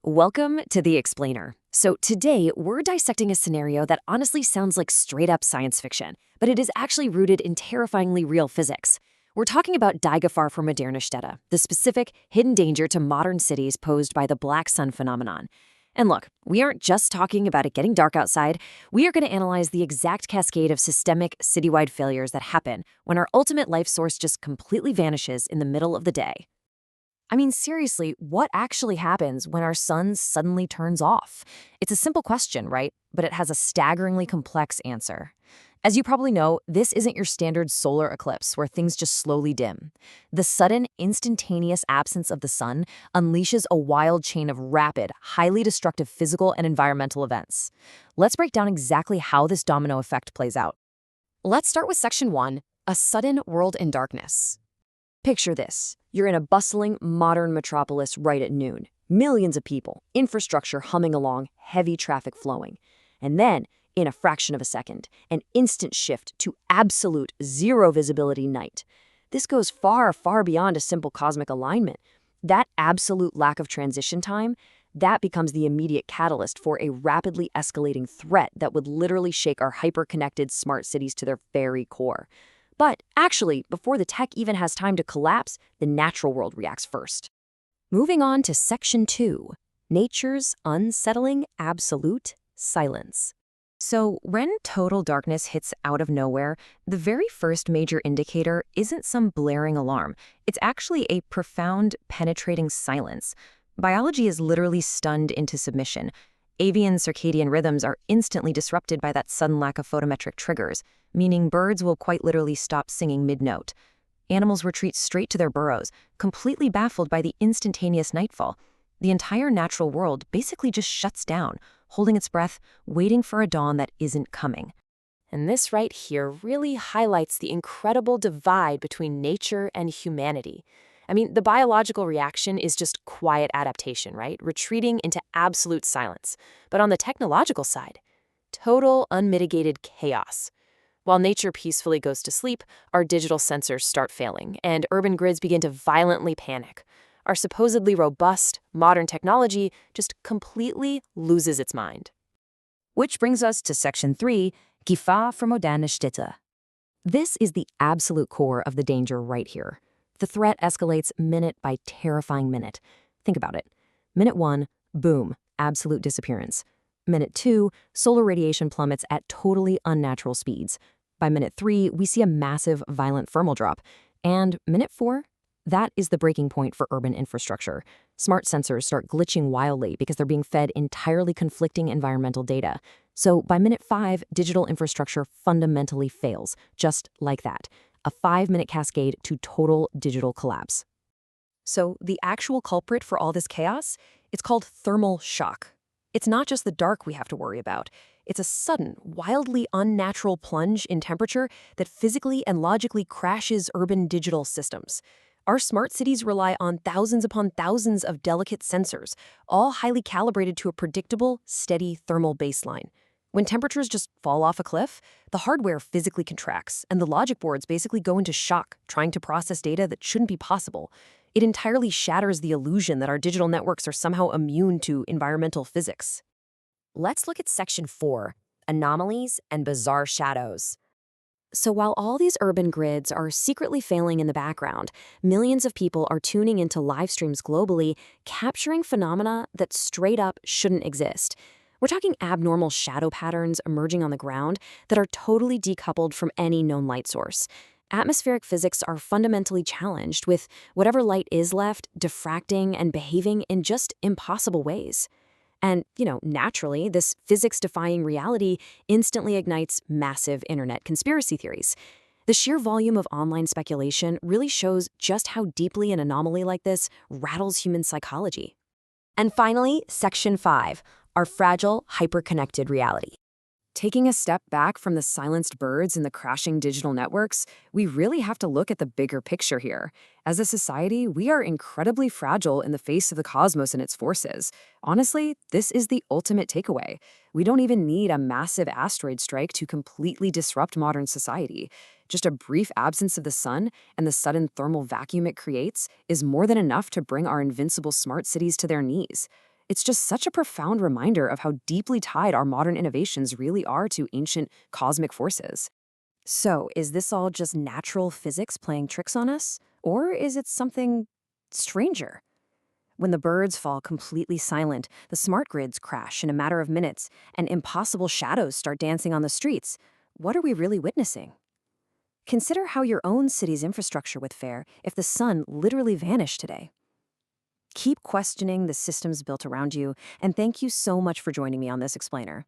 Welcome to The Explainer. So today, we're dissecting a scenario that honestly sounds like straight-up science fiction, but it is actually rooted in terrifyingly real physics. We're talking about Gefahr für moderne Städte, the specific, hidden danger to modern cities posed by the black sun phenomenon. And look, we aren't just talking about it getting dark outside. We are going to analyze the exact cascade of systemic, citywide failures that happen when our ultimate life source just completely vanishes in the middle of the day. I mean, seriously, what actually happens when our sun suddenly turns off? It's a simple question, right? But it has a staggeringly complex answer. As you probably know, this isn't your standard solar eclipse where things just slowly dim. The sudden, instantaneous absence of the sun unleashes a wild chain of rapid, highly destructive physical and environmental events. Let's break down exactly how this domino effect plays out. Let's start with Section 1, a sudden world in darkness. Picture this. You're in a bustling, modern metropolis right at noon. Millions of people, infrastructure humming along, heavy traffic flowing. And then, in a fraction of a second, an instant shift to absolute zero visibility night. This goes far, far beyond a simple cosmic alignment. That absolute lack of transition time, that becomes the immediate catalyst for a rapidly escalating threat that would literally shake our hyper-connected smart cities to their very core. But actually, before the tech even has time to collapse, the natural world reacts first. Moving on to Section 2, nature's unsettling absolute silence. So when total darkness hits out of nowhere, the very first major indicator isn't some blaring alarm. It's actually a profound, penetrating silence. Biology is literally stunned into submission. Avian circadian rhythms are instantly disrupted by that sudden lack of photometric triggers, meaning birds will quite literally stop singing mid-note. Animals retreat straight to their burrows, completely baffled by the instantaneous nightfall. The entire natural world basically just shuts down, holding its breath, waiting for a dawn that isn't coming. And this right here really highlights the incredible divide between nature and humanity. I mean, the biological reaction is just quiet adaptation, right? Retreating into absolute silence. But on the technological side, total unmitigated chaos. While nature peacefully goes to sleep, our digital sensors start failing, and urban grids begin to violently panic. Our supposedly robust, modern technology just completely loses its mind. Which brings us to Section 3, Gefahr für moderne Städte. This is the absolute core of the danger right here. The threat escalates minute by terrifying minute. Think about it. Minute 1, boom, absolute disappearance. Minute 2, solar radiation plummets at totally unnatural speeds. By minute 3, we see a massive, violent thermal drop. And minute 4, that is the breaking point for urban infrastructure. Smart sensors start glitching wildly because they're being fed entirely conflicting environmental data. So by minute 5, digital infrastructure fundamentally fails, just like that. A 5-minute cascade to total digital collapse. So the actual culprit for all this chaos? It's called thermal shock. It's not just the dark we have to worry about. It's a sudden, wildly unnatural plunge in temperature that physically and logically crashes urban digital systems. Our smart cities rely on thousands upon thousands of delicate sensors, all highly calibrated to a predictable, steady thermal baseline. When temperatures just fall off a cliff, the hardware physically contracts, and the logic boards basically go into shock, trying to process data that shouldn't be possible. It entirely shatters the illusion that our digital networks are somehow immune to environmental physics. Let's look at Section 4, anomalies and bizarre shadows. So while all these urban grids are secretly failing in the background, millions of people are tuning into live streams globally, capturing phenomena that straight up shouldn't exist. We're talking abnormal shadow patterns emerging on the ground that are totally decoupled from any known light source. Atmospheric physics are fundamentally challenged, with whatever light is left diffracting and behaving in just impossible ways. And, naturally, this physics-defying reality instantly ignites massive internet conspiracy theories. The sheer volume of online speculation really shows just how deeply an anomaly like this rattles human psychology. And finally, Section 5, our fragile, hyper-connected reality. Taking a step back from the silenced birds and the crashing digital networks, we really have to look at the bigger picture here. As a society, we are incredibly fragile in the face of the cosmos and its forces. Honestly, this is the ultimate takeaway. We don't even need a massive asteroid strike to completely disrupt modern society. Just a brief absence of the sun and the sudden thermal vacuum it creates is more than enough to bring our invincible smart cities to their knees. It's just such a profound reminder of how deeply tied our modern innovations really are to ancient cosmic forces. So, is this all just natural physics playing tricks on us? Or is it something stranger? When the birds fall completely silent, the smart grids crash in a matter of minutes, and impossible shadows start dancing on the streets, what are we really witnessing? Consider how your own city's infrastructure would fare if the sun literally vanished today. Keep questioning the systems built around you, and thank you so much for joining me on this explainer.